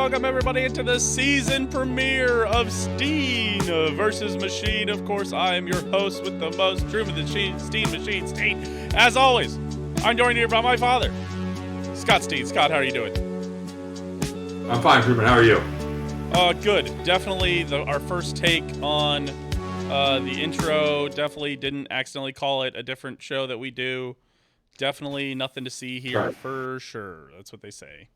welcome everybody into the season premiere of Steehn versus Machine. Of course, I am your host with the most, Drew of the STEEHNMACHINE, Steehn. As always, I'm joined here by my father, Scott Steehn. Scott, how are you doing? I'm fine, Truman. How are you? Good. Definitely our first take on the intro. Definitely didn't accidentally call it a different show that we do. Definitely nothing to see here for sure. That's what they say.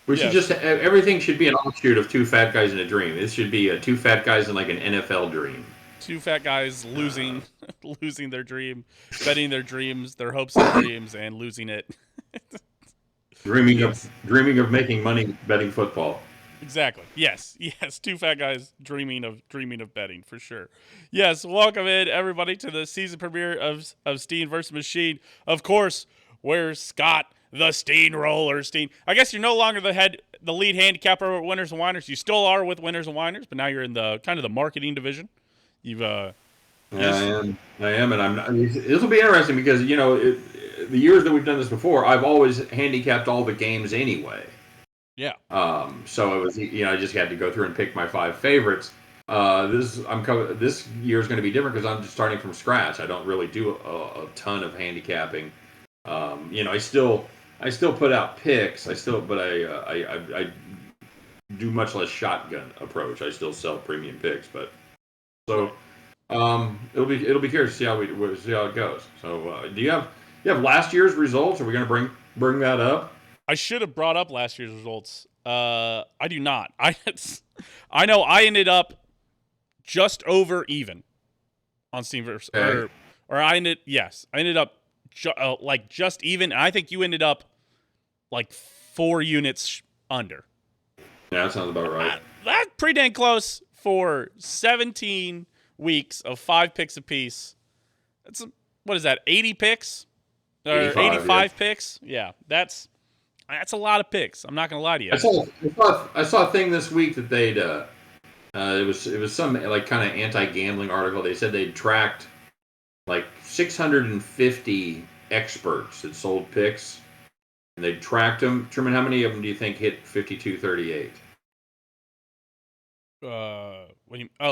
We should just, everything should be an offshoot of Two Fat Guys in a Dream. This should be two fat guys in like an NFL dream. Two fat guys losing their dream, betting their dreams, their hopes and dreams, and losing it. Dreaming of making money betting football. Exactly. Yes. Two fat guys dreaming of betting for sure. Yes. Welcome in everybody to the season premiere of Steehn versus Machine. Of course, where's Scott the Steamroller Steehn? I guess you're no longer the lead handicapper at Winners and Winers. You still are with Winners and Winers, but now you're in the kind of the marketing division. You've I am, and this will be interesting because the years that we've done this before, I've always handicapped all the games anyway. Yeah. So it was, I just had to go through and pick my five favorites. This year is going to be different because I'm just starting from scratch. I don't really do a ton of handicapping. I still put out picks. I do much less shotgun approach. I still sell premium picks, but so it'll be curious to see how it goes. So do you have last year's results? Are we going to bring that up? I should have brought up last year's results. I do not. I know I ended up just over even on Steamverse, okay. or I ended up just even. And I think you ended up like 4 units under. Yeah, that sounds about right. That's pretty dang close for 17 weeks of 5 picks apiece. What is that? 80 picks or 85 picks? Yeah, that's a lot of picks. I'm not gonna lie to you. I saw a thing this week that they'd it was some like kind of anti-gambling article. They said they'd tracked like 650 experts that sold picks, and they tracked them. Truman, how many of them do you think hit 52-38?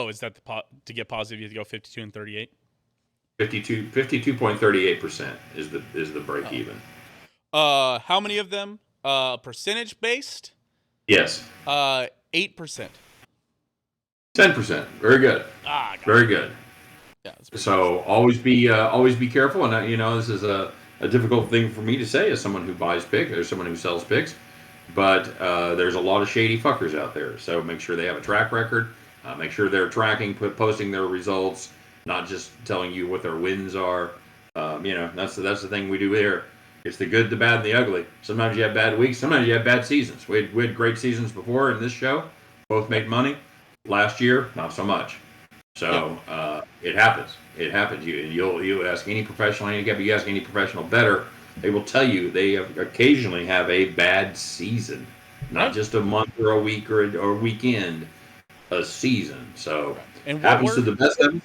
Is that to get positive you have to go 52 and 38? 52.38% is the break even. How many of them percentage based? Yes. 8%. 10%. Very good. Very good. Yeah. So always be careful, and this is a difficult thing for me to say as someone who buys picks or someone who sells picks, but there's a lot of shady fuckers out there. So make sure they have a track record. Make sure they're tracking, posting their results, not just telling you what their wins are. That's the thing we do here. It's the good, the bad, and the ugly. Sometimes you have bad weeks. Sometimes you have bad seasons. We had great seasons before in this show. Both made money. Last year, not so much. So it happens. It happens. You ask any professional handicapper, you ask any professional bettor, they will tell you they occasionally have a bad season, not just a month or a week or a weekend, a season. So it happens to the best of them.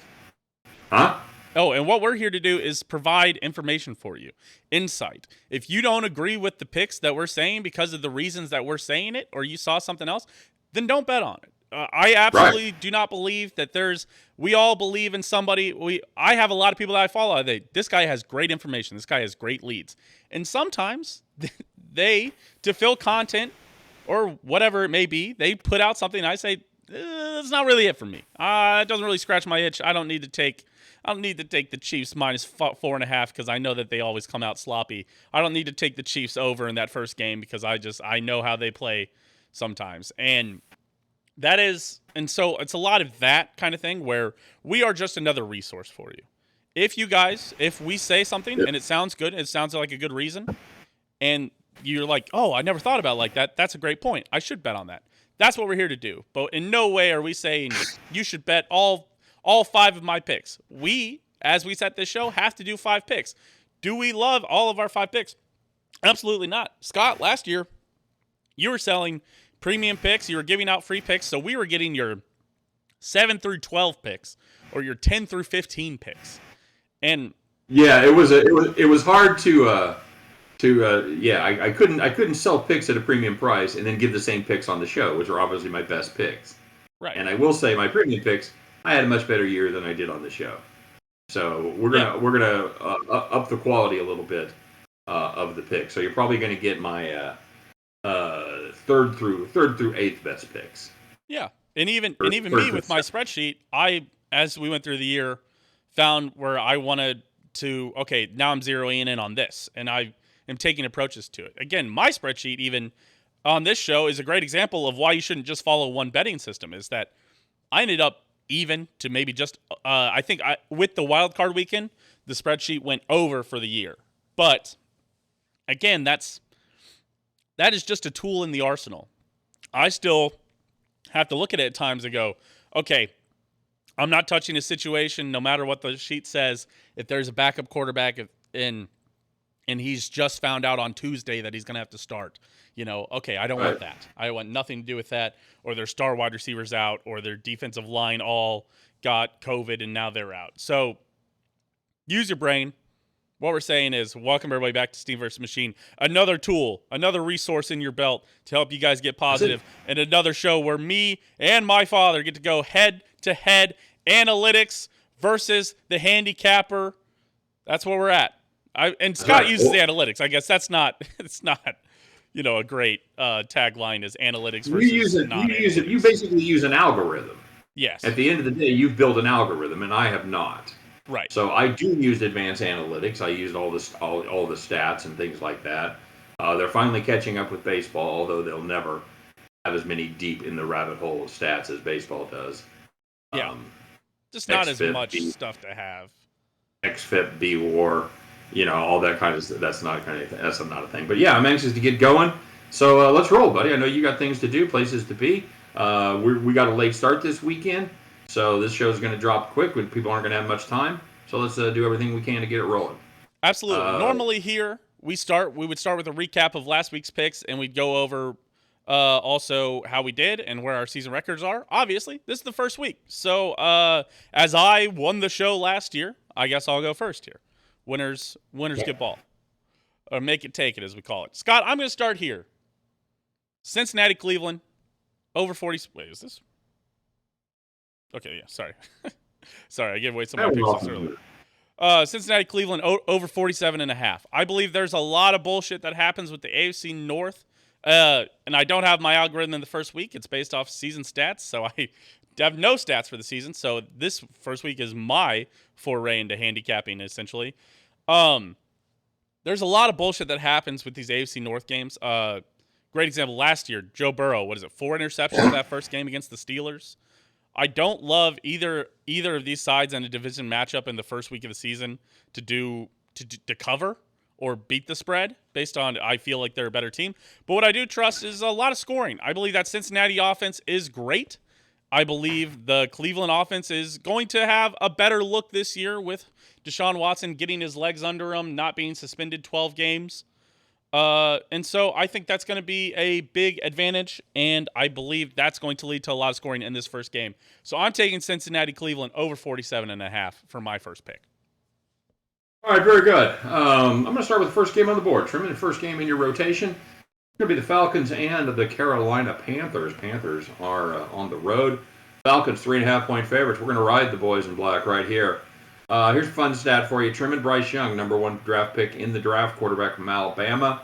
Huh? Oh, and what we're here to do is provide information for you, insight. If you don't agree with the picks that we're saying because of the reasons that we're saying it, or you saw something else, then don't bet on it. I absolutely do not believe that we all believe in somebody. I have a lot of people that I follow. This guy has great information. This guy has great leads. And sometimes to fill content or whatever it may be, they put out something and I say, it's not really it for me. It doesn't really scratch my itch. I don't need to take the Chiefs minus 4.5 because I know that they always come out sloppy. I don't need to take the Chiefs over in that first game because I know how they play sometimes. And so it's a lot of that kind of thing where we are just another resource for you. If we say something and it sounds good, it sounds like a good reason, and you're like, oh, I never thought about it like that. That's a great point. I should bet on that. That's what we're here to do. But in no way are we saying you should bet all 5 of my picks. We, as we set this show, have to do 5 picks. Do we love all of our 5 picks? Absolutely not. Scott, last year, you were selling premium picks. You were giving out free picks. So we were getting your 7 through 12 picks or your 10 through 15 picks. And yeah, it was hard to I couldn't sell picks at a premium price and then give the same picks on the show, which are obviously my best picks. Right. And I will say my premium picks, I had a much better year than I did on the show. So we're gonna up the quality a little bit of the picks. So you're probably gonna get my third through eighth best picks. Yeah, and even me with my spreadsheet, as we went through the year, found where I wanted to. Okay, now I'm zeroing in on this, and I am taking approaches to it. Again, my spreadsheet, even on this show, is a great example of why you shouldn't just follow one betting system. Is that I ended up even to maybe just I think with the wild card weekend, the spreadsheet went over for the year. But again, that is just a tool in the arsenal. I still have to look at it at times and go, okay, I'm not touching a situation no matter what the sheet says. If there's a backup quarterback and he's just found out on Tuesday that he's going to have to start, okay, I don't want that. I want nothing to do with that. Or their star wide receivers out, or their defensive line all got COVID and now they're out. So use your brain. What we're saying is, welcome everybody back to Steehn vs. Machine. Another tool, another resource in your belt to help you guys get positive, and another show where me and my father get to go head-to-head analytics versus the handicapper. That's where we're at. And Scott uses the analytics. I guess it's not a great tagline as analytics versus non-analytics. You basically use an algorithm. Yes. At the end of the day, you've built an algorithm, and I have not. Right. So I do use advanced analytics. I used all the stats and things like that. They're finally catching up with baseball, although they'll never have as many deep in the rabbit hole of stats as baseball does. Yeah. Just not as much stuff to have. XFIP, B-WAR, all that kind of stuff. That's not a thing. But yeah, I'm anxious to get going. So let's roll, buddy. I know you got things to do, places to be. We got a late start this weekend. So this show is going to drop quick when people aren't going to have much time. So let's do everything we can to get it rolling. Absolutely. Normally here we would start with a recap of last week's picks, and we'd go over also how we did and where our season records are. Obviously, this is the first week. So as I won the show last year, I guess I'll go first here. Winners get ball. Or make it take it, as we call it. Scott, I'm going to start here. Cincinnati, Cleveland, over 40. Wait, is this? Okay, yeah, sorry. Sorry, I gave away some of my picks earlier. Cincinnati, Cleveland, over 47.5. I believe there's a lot of bullshit that happens with the AFC North. And I don't have my algorithm in the first week. It's based off season stats, so I have no stats for the season. So this first week is my foray into handicapping, essentially. There's a lot of bullshit that happens with these AFC North games. Great example, last year, Joe Burrow, 4 interceptions that first game against the Steelers? I don't love either of these sides in a division matchup in the first week of the season to cover or beat the spread based on I feel like they're a better team. But what I do trust is a lot of scoring. I believe that Cincinnati offense is great. I believe the Cleveland offense is going to have a better look this year with Deshaun Watson getting his legs under him, not being suspended 12 games. And so I think that's going to be a big advantage, and I believe that's going to lead to a lot of scoring in this first game. So I'm taking Cincinnati, Cleveland over 47.5 for my first pick. All right, very good. I'm going to start with the first game on the board. Truman, the first game in your rotation. It's going to be the Falcons and the Carolina Panthers. Panthers are on the road. Falcons 3.5-point favorites. We're going to ride the boys in black right here. Here's a fun stat for you. Truman, Bryce Young, number 1 draft pick in the draft, quarterback from Alabama.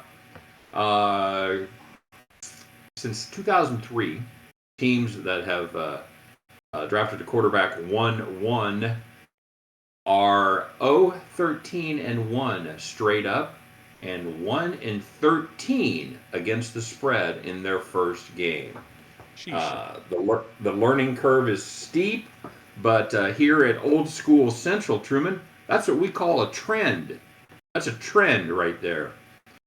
Since 2003, teams that have drafted a quarterback 1-1 are 0-13-1 straight up and 1-13 against the spread in their first game. The learning curve is steep. But here at Old School Central, Truman, that's what we call a trend. That's a trend right there.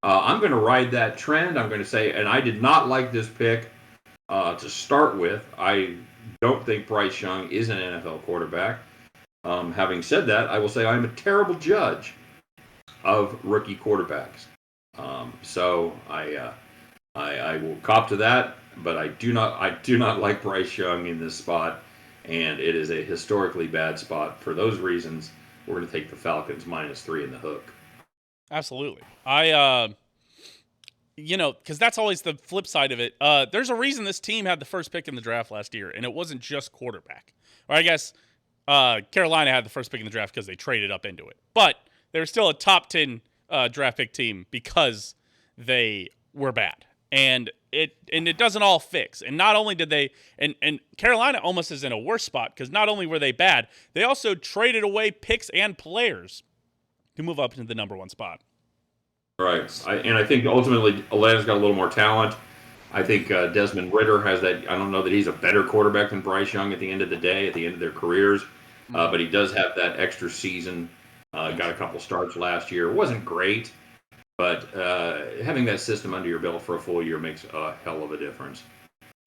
I'm going to ride that trend. I'm going to say, and I did not like this pick to start with. I don't think Bryce Young is an NFL quarterback. Having said that, I will say I'm a terrible judge of rookie quarterbacks. So I will cop to that, but I do not like Bryce Young in this spot. And it is a historically bad spot. For those reasons, we're going to take the Falcons -3 in the hook. Absolutely. I because that's always the flip side of it. There's a reason this team had the first pick in the draft last year, and it wasn't just quarterback. Or I guess Carolina had the first pick in the draft because they traded up into it. But they were still a top 10 draft pick team because they were bad. And it doesn't all fix. And not only did they and Carolina almost is in a worse spot because not only were they bad, they also traded away picks and players to move up into the number 1 spot. Right. I think ultimately Atlanta's got a little more talent. I think Desmond Ridder has that. I don't know that he's a better quarterback than Bryce Young at the end of the day, at the end of their careers. But he does have that extra season. Got a couple starts last year. It wasn't great. But having that system under your belt for a full year makes a hell of a difference.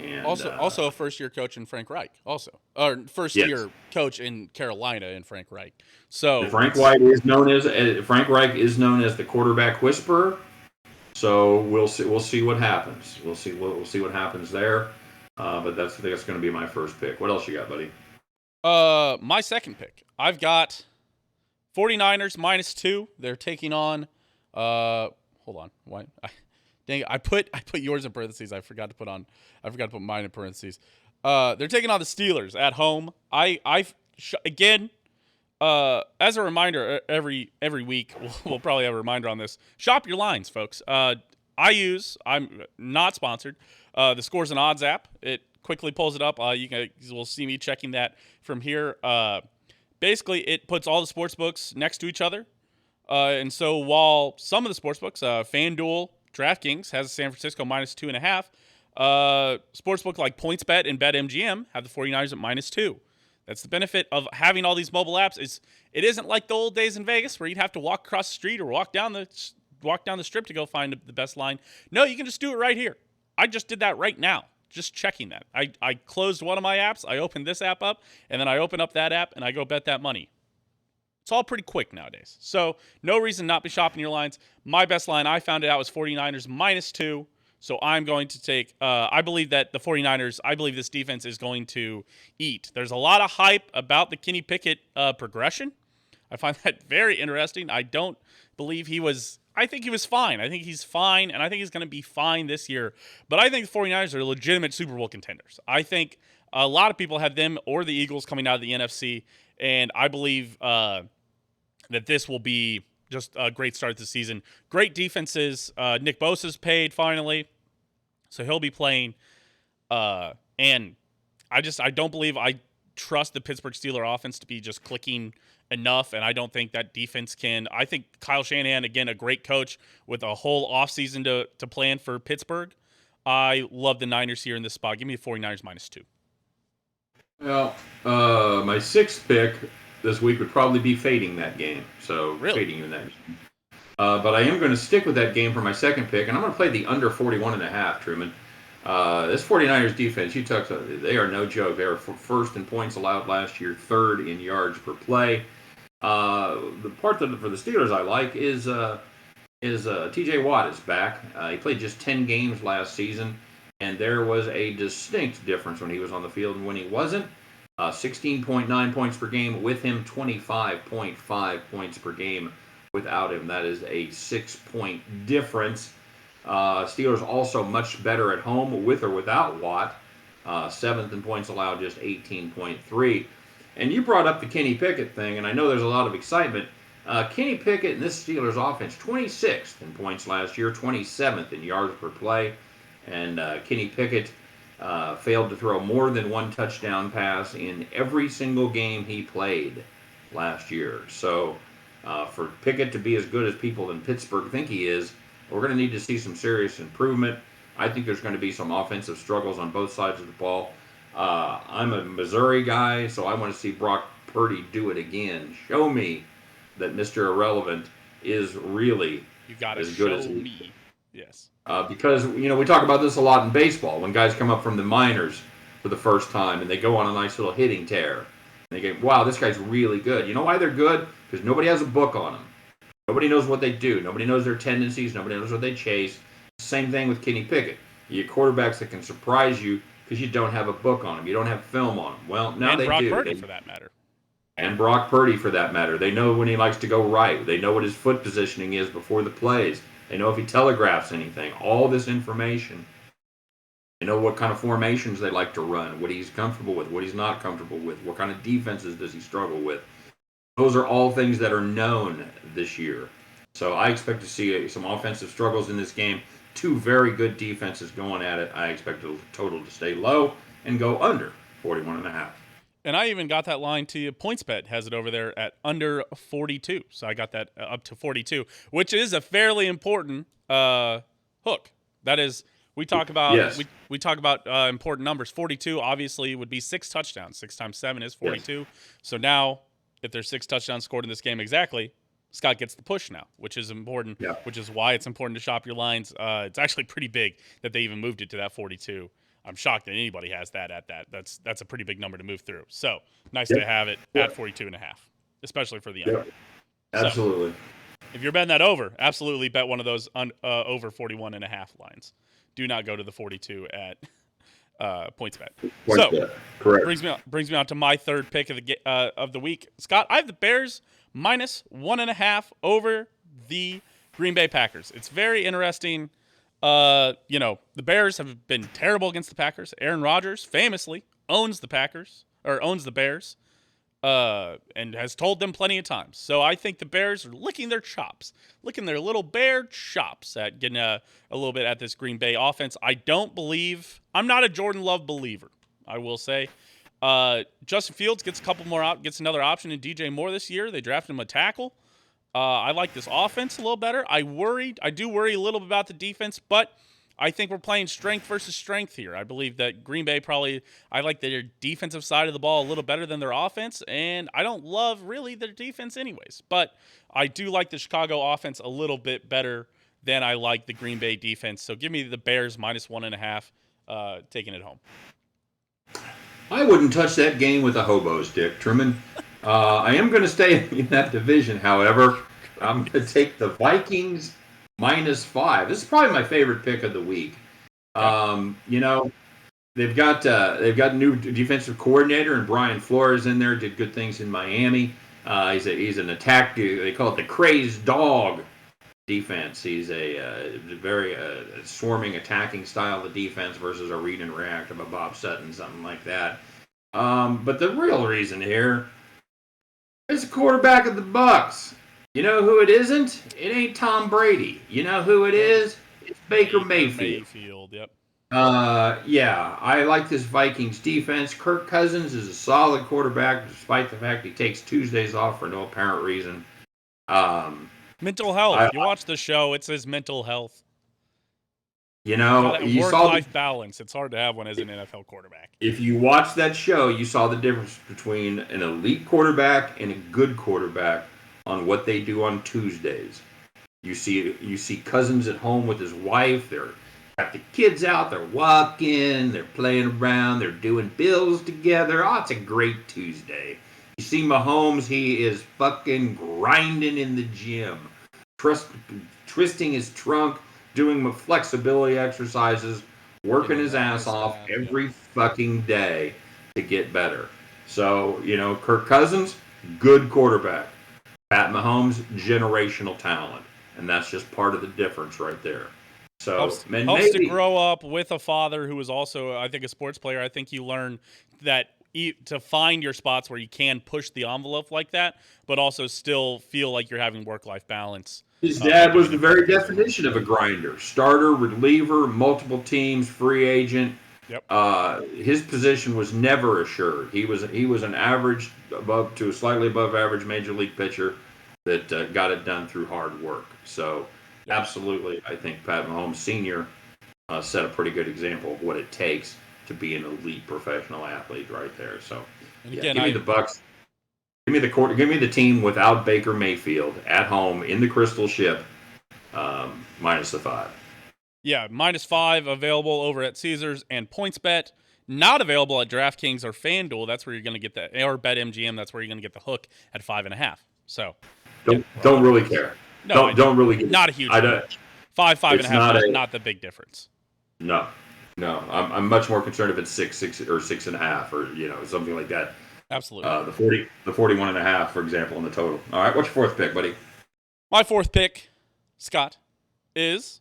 And also a first-year coach in Frank Reich, or first-year coach in Carolina in Frank Reich. So Frank Reich is known as the quarterback whisperer. So we'll see what happens. We'll see what happens there. But that's going to be my first pick. What else you got, buddy? My second pick. I've got 49ers -2. They're taking on. Hold on. Why? Dang it, I put yours in parentheses. I forgot to put mine in parentheses. They're taking on the Steelers at home. Again, as a reminder, every week we'll probably have a reminder on this. Shop your lines, folks. I'm not sponsored. The Scores and Odds app. It quickly pulls it up. We'll see me checking that from here. Basically, it puts all the sports books next to each other. And so while some of the sports books, FanDuel, DraftKings has San Francisco -2.5. Sportsbook like PointsBet and BetMGM have the 49ers at -2. That's the benefit of having all these mobile apps. It isn't like the old days in Vegas where you'd have to walk across the street or walk down the strip to go find the best line. No, you can just do it right here. I just did that right now, just checking that. I closed one of my apps, I opened this app up, and then I open up that app, and I go bet that money. It's all pretty quick nowadays. So no reason not to be shopping your lines. My best line, I found it out, was 49ers -2. So I'm going to take, I believe that the 49ers, I believe this defense is going to eat. There's a lot of hype about the Kenny Pickett progression. I find that very interesting. I don't believe I think he was fine. I think he's fine, and I think he's going to be fine this year. But I think the 49ers are legitimate Super Bowl contenders. I think a lot of people have them or the Eagles coming out of the NFC, and I believe that this will be just a great start to the season. Great defenses. Nick Bosa's paid finally, so he'll be playing. And I don't believe I trust the Pittsburgh Steelers offense to be just clicking enough, and I don't think that defense can. I think Kyle Shanahan, again, a great coach with a whole offseason to plan for Pittsburgh. I love the Niners here in this spot. Give me the 49ers -2. Well, my sixth pick this week would probably be fading that game. So really? Fading you in that game. But I am going to stick with that game for my second pick, and I'm going to play the under 41.5, Truman. This 49ers defense, they are no joke. They were first in points allowed last year, third in yards per play. The part for the Steelers I like is T.J. Watt is back. He played just 10 games last season, and there was a distinct difference when he was on the field and when he wasn't. 16.9 points per game with him, 25.5 points per game without him. That is a 6-point difference. Steelers also much better at home with or without Watt. Seventh in points allowed, just 18.3. And you brought up the Kenny Pickett thing, and I know there's a lot of excitement. Kenny Pickett in this Steelers offense, 26th in points last year, 27th in yards per play. And Kenny Pickett failed to throw more than one touchdown pass in every single game he played last year. So for Pickett to be as good as people in Pittsburgh think he is, we're going to need to see some serious improvement. I think there's going to be some offensive struggles on both sides of the ball. I'm a Missouri guy, so I want to see Brock Purdy do it again. Show me that Mr. Irrelevant is really as good as he. Yes. Because, we talk about this a lot in baseball. When guys come up from the minors for the first time and they go on a nice little hitting tear. And they go, wow, this guy's really good. You know why they're good? Because nobody has a book on them. Nobody knows what they do. Nobody knows their tendencies. Nobody knows what they chase. Same thing with Kenny Pickett. You get quarterbacks that can surprise you because you don't have a book on them. You don't have film on them. Well, now they do. And Brock Purdy, for that matter. And Brock Purdy, for that matter. They know when he likes to go right. They know what his foot positioning is before the plays. They know if he telegraphs anything. All this information. They know what kind of formations they like to run, what he's comfortable with, what he's not comfortable with, what kind of defenses does he struggle with. Those are all things that are known this year. So I expect to see some offensive struggles in this game. Two very good defenses going at it. I expect the total to stay low and go under 41.5. And I even got that line to you. PointsBet has it over there at under 42. So I got that up to 42, which is a fairly important hook. That is, we talk about Yes. we talk about important numbers. 42 obviously would be 6 touchdowns. 6 times 7 is 42. Yes. So now, if there's 6 touchdowns scored in this game exactly, Scott gets the push now, which is important. Yeah. Which is why it's important to shop your lines. It's actually pretty big that they even moved it to that 42. I'm shocked that anybody has that at that. That's a pretty big number to move through. So nice to have it at 42.5, especially for the under. Absolutely. So, if you're betting that over, absolutely bet one of those over 41.5 lines. Do not go to the 42 at PointsBet. So correct. Brings me on to my third pick of the week. Scott, I have the Bears minus 1.5 over the Green Bay Packers. It's very interesting. The Bears have been terrible against the Packers. Aaron Rodgers famously owns the Bears, and has told them plenty of times. So I think the Bears are licking their little bear chops at getting a little bit at this Green Bay offense. I'm not a Jordan Love believer, I will say. Justin Fields gets gets another option in DJ Moore this year. They drafted him a tackle. I like this offense a little better. I do worry a little bit about the defense, but I think we're playing strength versus strength here. I believe that Green Bay I like their defensive side of the ball a little better than their offense, and I don't love really their defense anyways. But I do like the Chicago offense a little bit better than I like the Green Bay defense. So give me the Bears minus 1.5, taking it home. I wouldn't touch that game with a hobo stick, Truman. I am going to stay in that division, however. I'm going to take the Vikings -5. This is probably my favorite pick of the week. They've got new defensive coordinator and Brian Flores in there. Did good things in Miami. He's an attack. They call it the crazed dog defense. He's a very swarming attacking style of defense versus a read and react of a Bob Sutton, something like that. But the real reason here is the quarterback of the Bucks. You know who it isn't? It ain't Tom Brady. You know who it is? It's Baker Mayfield. Yep. I like this Vikings defense. Kirk Cousins is a solid quarterback, despite the fact he takes Tuesdays off for no apparent reason. Mental health. You watch the show, it says mental health. You saw work-life balance. It's hard to have one as an NFL quarterback. If you watch that show, you saw the difference between an elite quarterback and a good quarterback on what they do on Tuesdays. You see Cousins at home with his wife. They're got the kids out. They're walking. They're playing around. They're doing bills together. Oh, it's a great Tuesday. You see Mahomes. He is fucking grinding in the gym, twisting his trunk, doing flexibility exercises, working his ass off every fucking day to get better. So, Kirk Cousins, good quarterback. Pat Mahomes, generational talent. And that's just part of the difference right there. So, helps to grow up with a father who is also, I think, a sports player. I think you learn that to find your spots where you can push the envelope like that, but also still feel like you're having work-life balance. His dad was the very definition of a grinder. Starter, reliever, multiple teams, free agent. Yep. His position was never assured. He was an average to a slightly above average major league pitcher that got it done through hard work. So, absolutely, I think Pat Mahomes Sr. Set a pretty good example of what it takes to be an elite professional athlete right there. So, give me the Bucks. Give me the team without Baker Mayfield at home in the Crystal Ship, -5. Yeah, -5 available over at Caesars and PointsBet. Not available at DraftKings or FanDuel. That's where you're going to get the or BetMGM. That's where you're going to get the hook at 5.5. So don't really care. No, don't really get not a huge. 5.5. Not the big difference. No. I'm much more concerned if it's 6 or 6.5 or something like that. Absolutely. The 41.5, for example, in the total. All right, what's your fourth pick, buddy? My fourth pick, Scott, is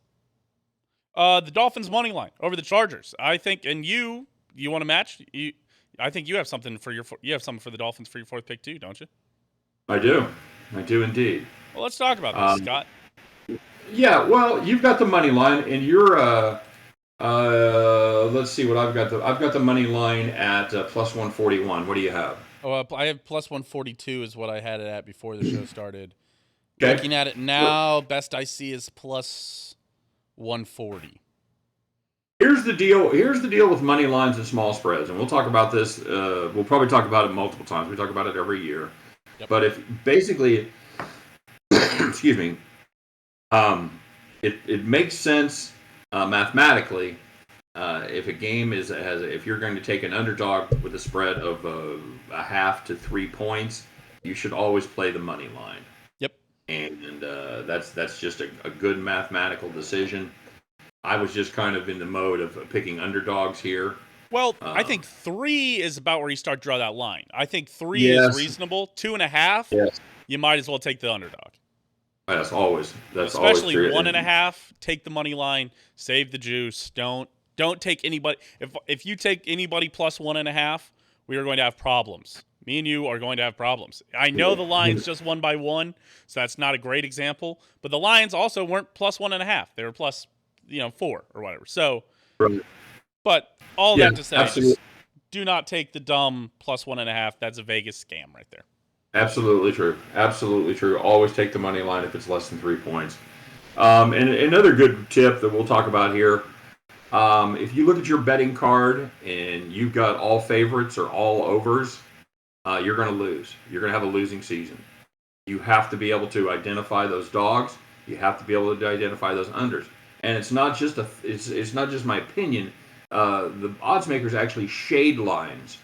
the Dolphins money line over the Chargers. I think, and you want to match? I think you have something for the Dolphins for your fourth pick too, don't you? I do indeed. Well, let's talk about this, Scott. Yeah, well, you've got the money line, and you're let's see what I've got. I've got the money line at plus 141. What do you have? Oh, I have plus 142 is what I had it at before the show started. Okay. Looking at it now, best I see is plus 140. Here's the deal. Here's the deal with money lines and small spreads, and we'll talk about this. We'll probably talk about it multiple times. We talk about it every year. Yep. But if basically, excuse me, it makes sense mathematically. If a game if you're going to take an underdog with a spread of a half to 3 points, you should always play the money line. Yep. And that's just a good mathematical decision. I was just kind of in the mode of picking underdogs here. Well, I think 3 is about where you start to draw that line. I think 3 is reasonable. 2.5, yes. You might as well take the underdog. That's always especially always 1.5. Take the money line. Save the juice. Don't take anybody. If you take anybody plus 1.5, we are going to have problems. Me and you are going to have problems. I know the Lions just won by 1, so that's not a great example. But the Lions also weren't plus 1.5. They were plus 4 or whatever. So, but all that to say, just do not take the dumb plus 1.5. That's a Vegas scam right there. Absolutely true. Absolutely true. Always take the money line if it's less than 3 points. And another good tip that we'll talk about here, if you look at your betting card and you've got all favorites or all overs, you're going to lose. You're going to have a losing season. You have to be able to identify those dogs. You have to be able to identify those unders. And it's not just it's not just my opinion. The odds makers actually shade lines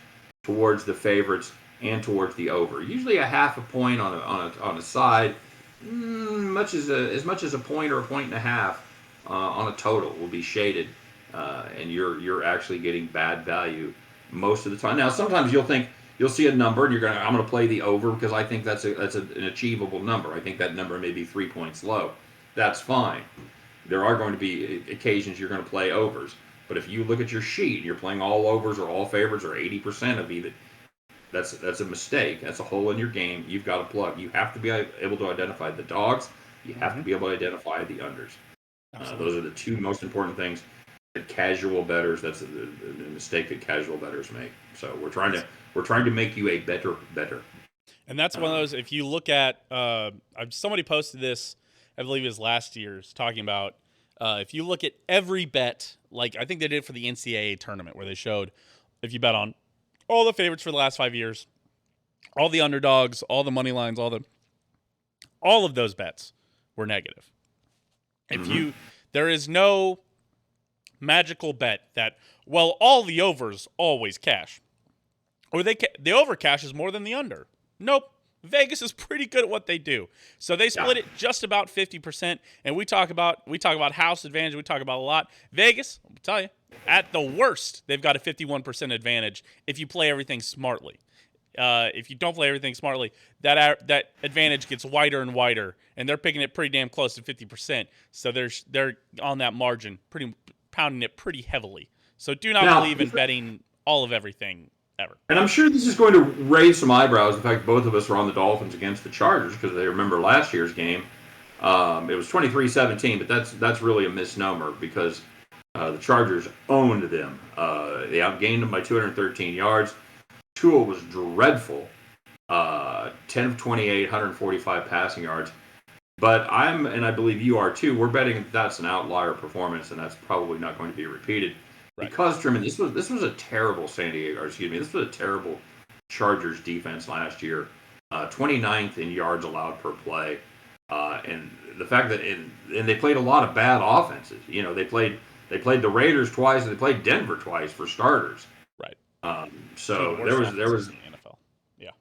towards the favorites and towards the over. Usually a half a point on a side, as much as a point or a point and a half on a total will be shaded, and you're actually getting bad value most of the time. Now sometimes you'll see a number and I'm going to play the over because I think that's an achievable number. I think that number may be 3 points low. That's fine. There are going to be occasions you're going to play overs. But if you look at your sheet and you're playing all overs or all favorites or 80% of even, that's a mistake. That's a hole in your game. You've got to plug. You have to be able to identify the dogs. You have to be able to identify the unders. Those are the two most important things that casual bettors. That's the mistake that casual bettors make. So we're trying to make you a better bettor. And that's one of those. If you look at, somebody posted this, I believe it was last year's, talking about if you look at every bet, like I think they did it for the NCAA tournament where they showed if you bet on all the favorites for the last 5 years, all the underdogs, all the money lines, all of those bets were negative. If there is no magical bet that, well, all the overs always cash, or the over cashes more than the under. Nope. Vegas is pretty good at what they do. So they split it just about 50%, and we talk about house advantage, we talk about a lot. Vegas, I'll tell you, at the worst, they've got a 51% advantage if you play everything smartly. If you don't play everything smartly, that advantage gets wider and wider, and they're picking it pretty damn close to 50%. So they're on that margin, pounding it pretty heavily. So do not believe in betting all of everything ever. And I'm sure this is going to raise some eyebrows. In fact, both of us were on the Dolphins against the Chargers because they remember last year's game. It was 23-17, but that's really a misnomer because the Chargers owned them. They outgained them by 213 yards. Tua was dreadful. 10 of 28, 145 passing yards. But and I believe you are too, we're betting that's an outlier performance, and that's probably not going to be repeated. Right. Because, Truman, this was a terrible this was a terrible Chargers defense last year. 29th in yards allowed per play. And the fact that they played a lot of bad offenses. They played the Raiders twice and they played Denver twice for starters. Right. So there was in the NFL. Yeah.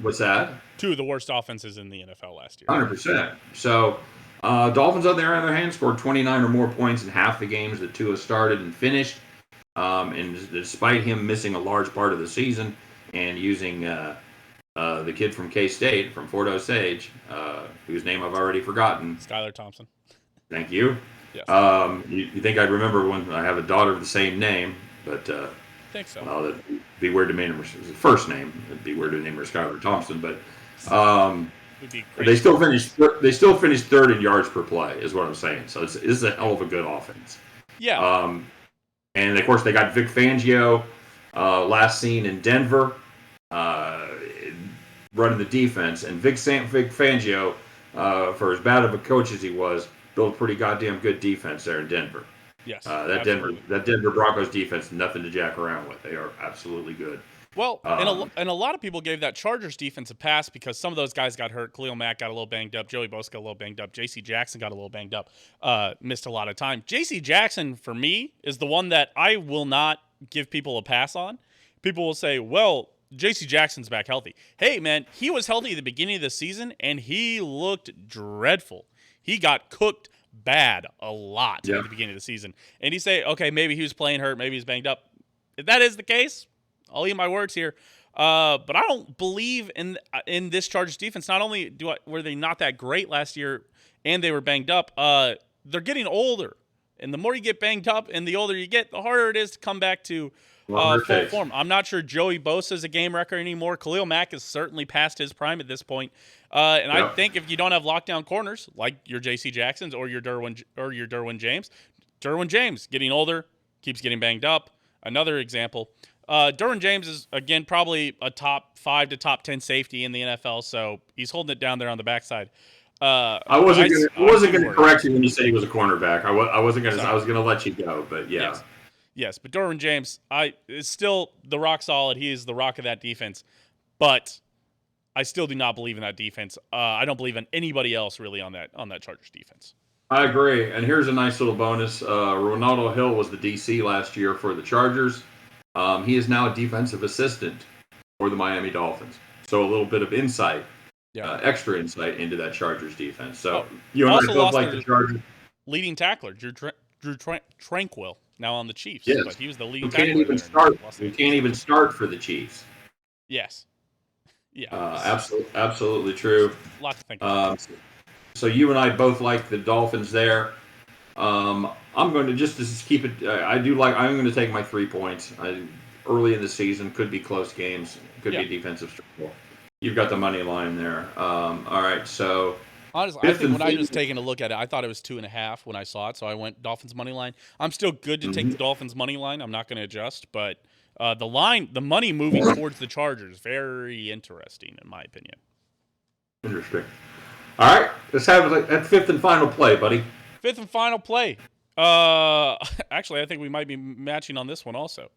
What's that? 2 of the worst offenses in the NFL last year. 100%. So Dolphins on their other hand scored 29 or more points in half the games that Tua started and finished. And despite him missing a large part of the season and using the kid from K-State, from Fort Osage, whose name I've already forgotten. Skylar Thompson. Thank you. Yes. You think I'd remember when I have a daughter of the same name, but Think so. well, it'd be weird to name her first name. It'd be weird to name her Skylar Thompson, but Would be crazy. they still finished third in yards per play, is what I'm saying. So it's a hell of a good offense. Yeah. And of course they got Vic Fangio, last seen in Denver, running the defense, and Vic Fangio, for as bad of a coach as he was, built a pretty goddamn good defense there in Denver. Yes. That Denver Broncos defense, nothing to jack around with. They are absolutely good. Well, and a lot of people gave that Chargers defense a pass because some of those guys got hurt. Khalil Mack got a little banged up. Joey Bosa got a little banged up. J.C. Jackson got a little banged up. Missed a lot of time. J.C. Jackson, for me, is the one that I will not give people a pass on. People will say, well, J.C. Jackson's back healthy. Hey, man, he was healthy at the beginning of the season, and he looked dreadful. He got cooked bad a lot at the beginning of the season. And you say, okay, maybe he was playing hurt, maybe he's banged up. If that is the case, I'll eat my words here. But I don't believe in this Chargers defense. Not only were they not that great last year and they were banged up, they're getting older. And the more you get banged up and the older you get, the harder it is to come back to full form. I'm not sure Joey Bosa is a game wrecker anymore. Khalil Mack is certainly past his prime at this point. I think if you don't have lockdown corners like your J.C. Jacksons or your Derwin James getting older, keeps getting banged up. Another example. Derwin James is, again, probably a top 5 to top 10 safety in the NFL, so he's holding it down there on the backside. I wasn't going to correct you when you said he was a cornerback. I was going to let you go, but yeah. Yes, but Derwin James is still the rock solid. He is the rock of that defense, but I still do not believe in that defense. I don't believe in anybody else really on that Chargers defense. I agree, and here's a nice little bonus. Ronaldo Hill was the DC last year for the Chargers. He is now a defensive assistant for the Miami Dolphins. So a little bit of insight, extra insight into that Chargers defense. So you and I both like the Chargers. Leading tackler, Drew Tranquil, now on the Chiefs. Yes. But he was the leading tackler. Who can't even start for the Chiefs. Yes. Yeah. Absolutely true. A lot to think about. So you and I both like the Dolphins there. I'm going to just keep it. I'm going to take my 3 points. Early in the season, could be close games, could be defensive struggle. You've got the money line there. All right, so honestly, I think when I was taking a look at it, I thought it was 2.5 when I saw it, so I went Dolphins money line. I'm still good to take the Dolphins money line. I'm not going to adjust, but the money moving towards the Chargers, very interesting in my opinion. Interesting. All right, let's have that fifth and final play, buddy. Fifth and final play. Actually, I think we might be matching on this one also.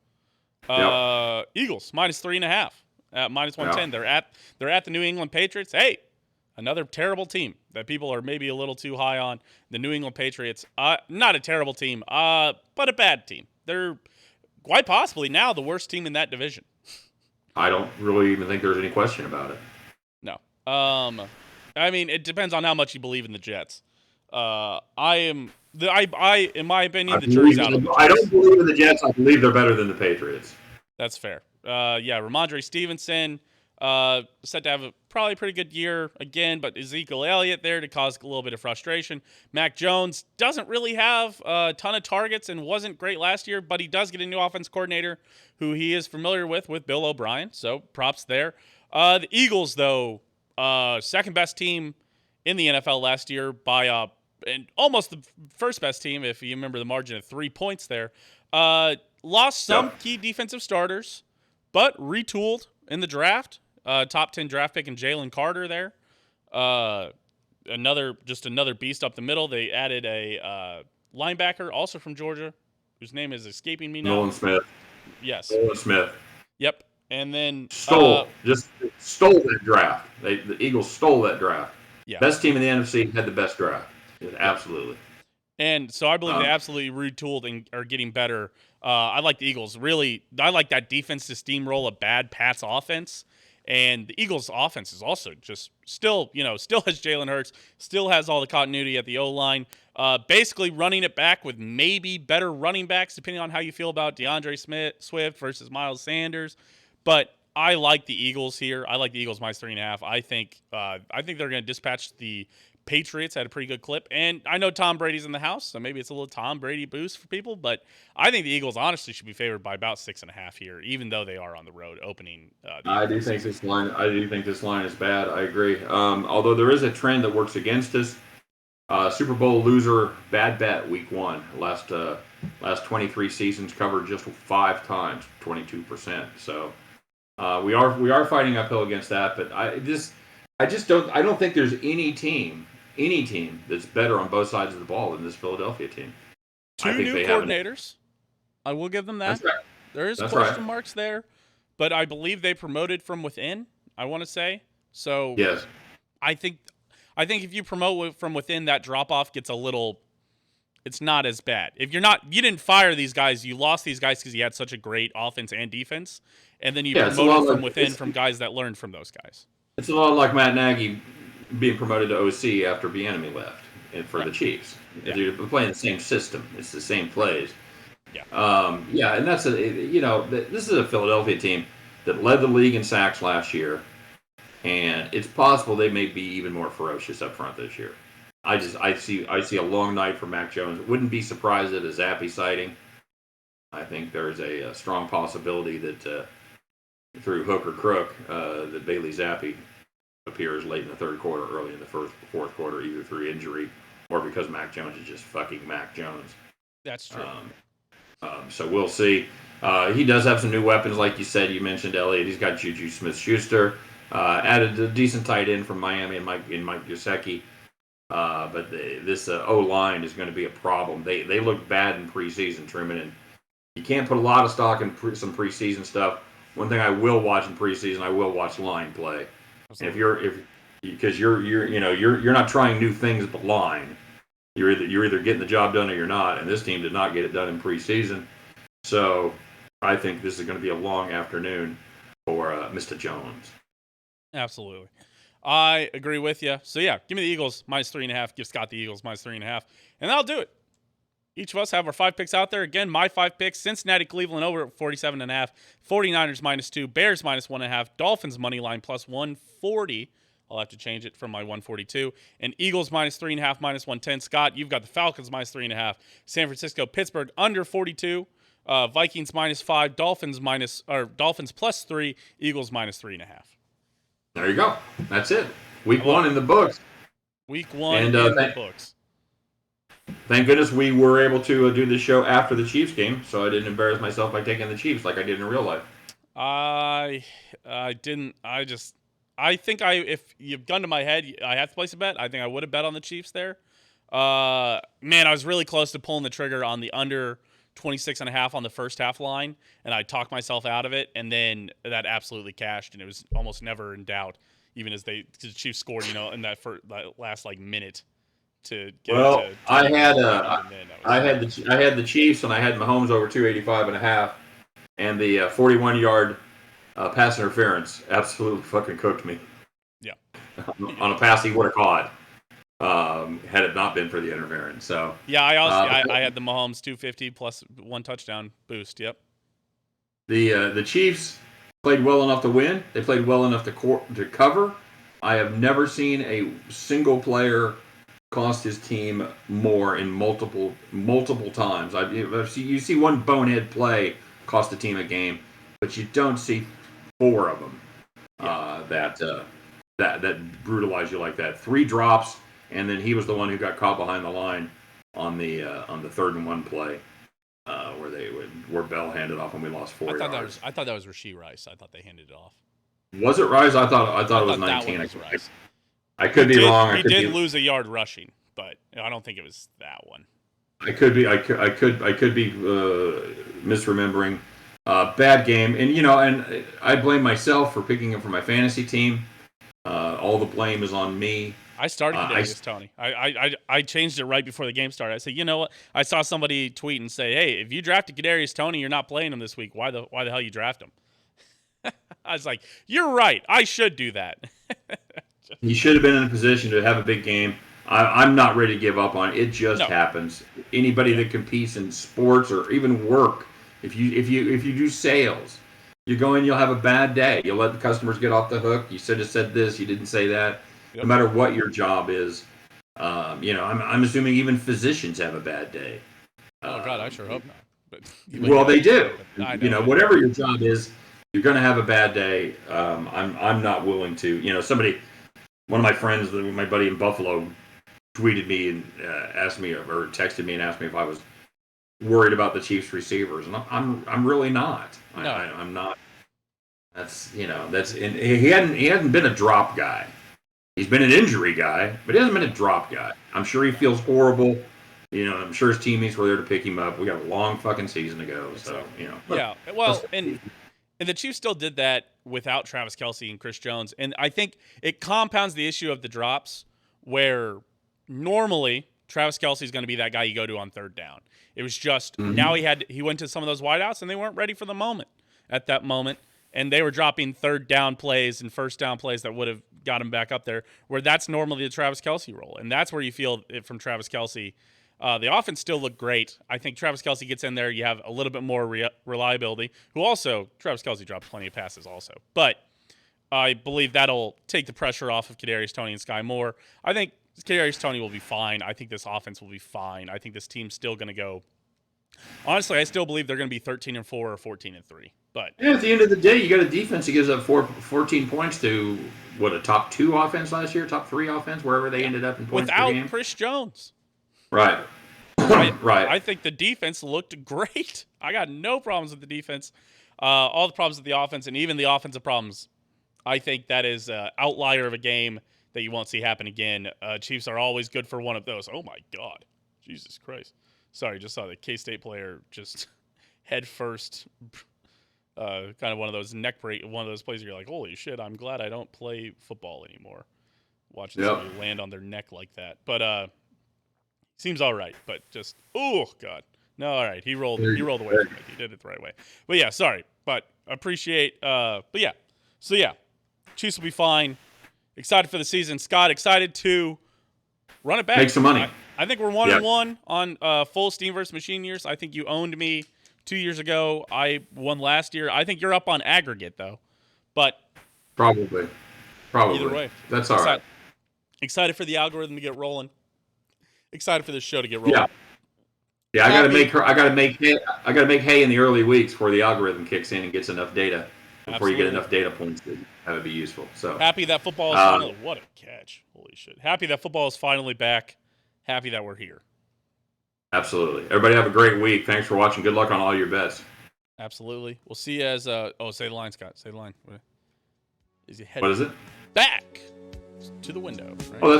Eagles -3.5 at -110. They're at the New England Patriots. Hey, another terrible team that people are maybe a little too high on. The New England Patriots, not a terrible team, but a bad team. They're quite possibly now the worst team in that division. I don't really even think there's any question about it. No. I mean, it depends on how much you believe in the Jets. In my opinion, the jury's out. I don't believe in the Jets. I believe they're better than the Patriots. That's fair. Ramondre Stevenson set to have a probably pretty good year again, but Ezekiel Elliott there to cause a little bit of frustration. Mac Jones doesn't really have a ton of targets and wasn't great last year, but he does get a new offense coordinator who he is familiar with Bill O'Brien, so props there. The Eagles, though, second best team in the NFL last year by and almost the first best team, if you remember the margin of 3 points there. Lost some key defensive starters, but retooled in the draft. Top 10 draft pick in Jalen Carter there. Another beast up the middle. They added a linebacker, also from Georgia, whose name is escaping me now. Nolan Smith. Yes. Nolan Smith. Yep. And then stole that draft. The Eagles stole that draft. Yeah. Best team in the NFC had the best draft. Absolutely. And so I believe they absolutely retooled and are getting better. I like the Eagles. Really, I like that defense to steamroll a bad Pats offense. And the Eagles' offense is also just still has Jalen Hurts, still has all the continuity at the O-line. Basically running it back with maybe better running backs, depending on how you feel about DeAndre Swift versus Miles Sanders. But I like the Eagles here. I like the Eagles -3.5. I think they're going to dispatch the Patriots had a pretty good clip, and I know Tom Brady's in the house, so maybe it's a little Tom Brady boost for people. But I think the Eagles honestly should be favored by about 6.5 here, even though they are on the road opening. I do think this line. I do think this line is bad. I agree. Although there is a trend that works against us. Super Bowl loser, bad bet, week 1. Last 23 seasons covered just 5 times, 22%. So we are fighting uphill against that. But I don't think there's any team that's better on both sides of the ball than this Philadelphia team. 2 new coordinators. I will give them that. That's right. There is question marks there, but I believe they promoted from within, I want to say. So yes. I think if you promote from within, that drop off gets a little. It's not as bad. If you didn't fire these guys, you lost these guys because you had such a great offense and defense, and then you promoted from within from guys that learned from those guys. It's a lot like Matt Nagy being promoted to OC after Bieniemy left for the Chiefs. Yeah. You're playing the same system. It's the same plays. Yeah. And that's this is a Philadelphia team that led the league in sacks last year, and it's possible they may be even more ferocious up front this year. I see a long night for Mac Jones. Wouldn't be surprised at a Zappe sighting. I think there's a strong possibility that through hook or crook that Bailey Zappe appears late in the third quarter, early in the fourth quarter, either through injury or because Mac Jones is just fucking Mac Jones. That's true. So we'll see. He does have some new weapons, like you said. You mentioned Elliott. He's got Juju Smith-Schuster. Added a decent tight end from Miami and Mike Gesicki. But this O-line is going to be a problem. They look bad in preseason, Truman, and you can't put a lot of stock in some preseason stuff. One thing I will watch in preseason, I will watch line play. And because you're not trying new things but line. You're either getting the job done or you're not, and this team did not get it done in preseason. So I think this is going to be a long afternoon for Mr. Jones. Absolutely. I agree with you. So, yeah, give me the Eagles -3.5. Give Scott the Eagles -3.5. And that'll do it. Each of us have our 5 picks out there. Again, my 5 picks: Cincinnati, Cleveland over at 47.5, 49ers -2, Bears -1.5, Dolphins money line +140. I'll have to change it from my 142. And Eagles -3.5, -110. Scott, you've got the Falcons -3.5, San Francisco, Pittsburgh under 42, Vikings -5, Dolphins +3, Eagles -3.5. There you go. That's it. Week 1 in the books. Week 1 in the books. Thank goodness we were able to do this show after the Chiefs game, so I didn't embarrass myself by taking the Chiefs like I did in real life. I didn't. I think if you've gone to my head, I have to place a bet. I think I would have bet on the Chiefs there. Man, I was really close to pulling the trigger on the under 26.5 on the first half line, and I talked myself out of it, and then that absolutely cashed, and it was almost never in doubt, even as the Chiefs scored, in that last minute to get. Well, I had the Chiefs, and I had Mahomes over 285.5, and the 41-yard pass interference absolutely fucking cooked me. Yeah, on a pass he would have caught. Had it not been for the interference. So yeah, I had the Mahomes 250 plus 1 touchdown boost. Yep. The Chiefs played well enough to win. They played well enough to cover. I have never seen a single player cost his team more in multiple times. You see one bonehead play cost the team a game, but you don't see 4 of them that brutalize you like that. 3 drops. And then he was the one who got caught behind the line on the 3rd and 1 play, where Bell handed off and we lost 4 yards. I thought that was Rashee Rice. I thought they handed it off. Was it Rice? I thought it was 19. Was Rice. I could be wrong. He did lose a yard rushing, but I don't think it was that one. I could be misremembering. Bad game, and I blame myself for picking him for my fantasy team. All the blame is on me. I started Kadarius Toney. I changed it right before the game started. I said, you know what? I saw somebody tweet and say, hey, if you drafted Kadarius Toney, you're not playing him this week. Why the hell you draft him? I was like, you're right. I should do that. He should have been in a position to have a big game. I'm not ready to give up on it. It just happens. Anybody that competes in sports or even work, if you do sales, you go in, you'll have a bad day. You'll let the customers get off the hook. You should have said this. You didn't say that. Yep. No matter what your job is, I'm assuming even physicians have a bad day. Oh God, I sure hope not. But well, they do. I know. Whatever your job is, you're going to have a bad day. I'm not willing to. One of my friends, my buddy in Buffalo, tweeted me and asked me or texted me and asked me if I was worried about the Chiefs receivers, and I'm really not. No. I'm not. And he hadn't been a drop guy. He's been an injury guy, but he hasn't been a drop guy. I'm sure he feels horrible. I'm sure his teammates were there to pick him up. We got a long fucking season to go, so Yeah, well, and the Chiefs still did that without Travis Kelce and Chris Jones, and I think it compounds the issue of the drops, where normally Travis Kelce is going to be that guy you go to on third down. It was just now he went to some of those wideouts and they weren't ready for the moment at that moment, and they were dropping third down plays and first down plays that would have got him back up there, where that's normally the Travis Kelce role, and that's where you feel it from Travis Kelce. The offense still looked great. I think Travis Kelce gets in there, you have a little bit more reliability. Travis Kelce dropped plenty of passes also, but I believe that'll take the pressure off of Kadarius Toney and Sky Moore. I think Kadarius Toney will be fine. I think this offense will be fine. I think this team's still going to go. Honestly, I still believe they're going to be 13-4 or 14-3. But at the end of the day, you got a defense that gives up 14 points to a top 2 offense last year, top 3 offense, wherever they ended up in points per game. Without Chris Jones. Right. Right. I think the defense looked great. I got no problems with the defense. All the problems with the offense, and even the offensive problems, I think that is an outlier of a game that you won't see happen again. Chiefs are always good for one of those. Oh, my God. Jesus Christ. Sorry, just saw the K-State player just head first, kind of one of those neck break, one of those plays where you're like, holy shit, I'm glad I don't play football anymore. Watching somebody land on their neck like that. But seems all right, but just, oh, God. No, all right. He rolled away from it. He did it the right way. But, yeah, sorry. But appreciate, but, yeah. So, yeah, Chiefs will be fine. Excited for the season. Scott, excited to run it back. Make some money. I think we're 1-1 on full Steehn versus Machine years. I think you owned me 2 years ago. I won last year. I think you're up on aggregate, though. But Probably. Either way. That's all right. Excited for the algorithm to get rolling. Excited for this show to get rolling. Yeah, I gotta make hay in the early weeks before the algorithm kicks in and gets enough data. Before you get enough data points to have it be useful. So happy that football is finally. What a catch! Holy shit! Happy that football is finally back. Happy that we're here. Absolutely. Everybody have a great week. Thanks for watching. Good luck on all your bets. Absolutely. We'll see you as say the line, Scott. Say the line. Is he headed? What is it? Back to the window. Right? Oh,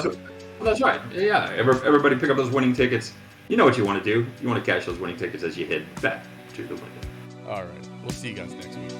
that's right. Yeah. Everybody pick up those winning tickets. You know what you want to do. You want to cash those winning tickets as you head back to the window. All right. We'll see you guys next week.